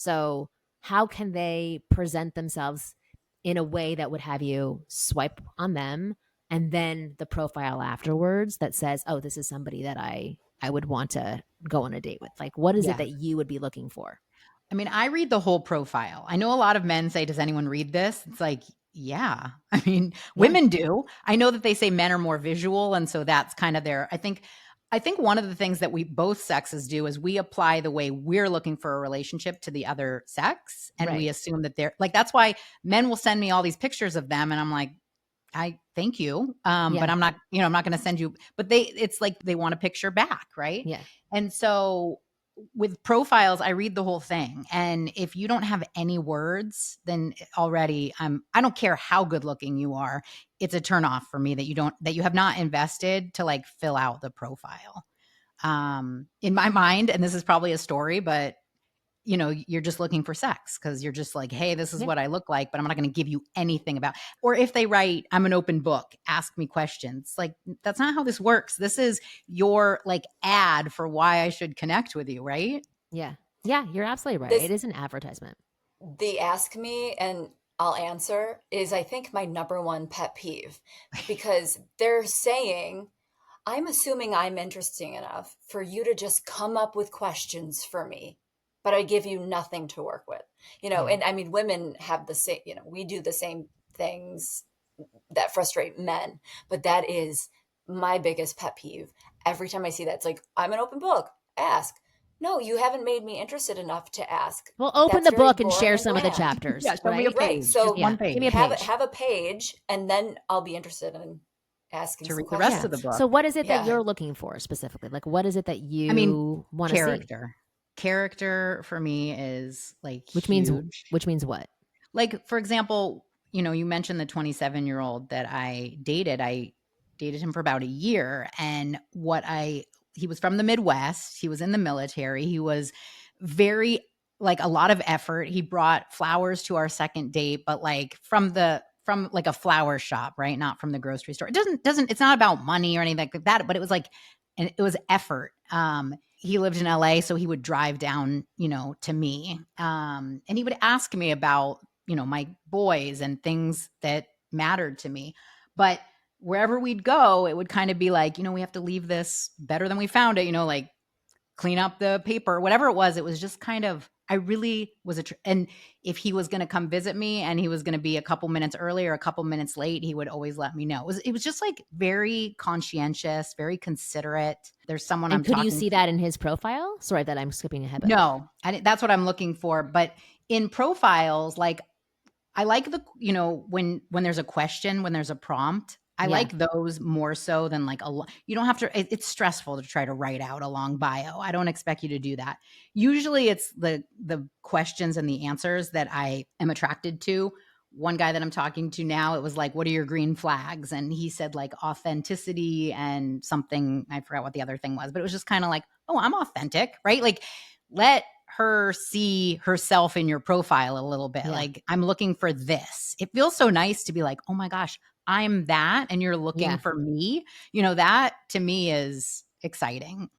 So how can they present themselves in a way that would have you swipe on them, and then the profile afterwards that says, oh, this is somebody that I would want to go on a date with? Like, what is it Yeah. that you would be looking for? I mean, I read the whole profile. I know a lot of men say, "Does anyone read this?" It's like, yeah. I mean, Yeah. women do. I know that they say men are more visual, and so that's kind of their I think one of the things that we both sexes do is we apply the way we're looking for a relationship to the other sex, and we Right. assume that they're like that's why men will send me all these pictures of them and I'm like, I thank you. But Yeah. I'm not going to send you, but it's like they want a picture back. Right. Yeah. And so with profiles, I read the whole thing. And if you don't have any words, then already I don't care how good looking you are. It's a turn off for me that you have not invested to like fill out the profile. In my mind, and this is probably a story, but you're just looking for sex because you're just like, hey, this is Yeah. what I look like, but I'm not going to give you anything about. Or if they write, I'm an open book, ask me questions. Like, that's not how this works. This is your like ad for why I should connect with you, right? Yeah. Yeah. You're absolutely right. It This is an advertisement. the ask me and I'll answer is I think my number one pet peeve because they're saying, I'm assuming I'm interesting enough for you to just come up with questions for me, but I give you nothing to work with. Yeah. And I mean, women have the same, we do the same things that frustrate men, but that is my biggest pet peeve. Every time I see that, it's like, I'm an open book, ask. No, you haven't made me interested enough to ask. Well, open That's the very book and share boring and some of the bland. chapters, Yeah. Show me a right? Right. page, just So one Yeah. Give me a page have page. have a page and then I'll be interested in asking to some read the rest Yeah. of the questions. book. So what is it that Yeah. you're looking for specifically? Like, what is it that I mean, you want to see? character for me is like Which means huge. which means what? Like, for example, you mentioned the 27-year-old that I dated. I dated him for about a year. And he was from the Midwest. He was in the military. He was very, like, a lot of effort. He brought flowers to our second date, but like from like a flower shop, right? Not from the grocery store. It's not about money or anything like that, but it was like, and it was effort. He lived in LA, so he would drive down, to me. And he would ask me about my boys and things that mattered to me. But wherever we'd go, it would kind of be like, we have to leave this better than we found it, like clean up the paper, whatever it was. It was just kind of, I really was and if he was going to come visit me and he was going to be a couple minutes early or a couple minutes late, he would always let me know. It was just like very conscientious, very considerate. There's someone And I'm could you talking see to. that in his profile? Sorry that I'm skipping ahead, but No, that's what I'm looking for. But in profiles, like I like when there's a question, when there's a prompt, I yeah. like those more so than like you don't have to, it's stressful to try to write out a long bio. I don't expect you to do that. Usually it's the questions and the answers that I am attracted to. One guy that I'm talking to now, it was like, what are your green flags? And he said like authenticity and something, I forgot what the other thing was, but it was just kind of like, oh, I'm authentic, right? Like let her see herself in your profile a little bit. Yeah. Like, I'm looking for this. It feels so nice to be like, oh my gosh, I'm that. And you're looking Yeah. for me. That to me is exciting.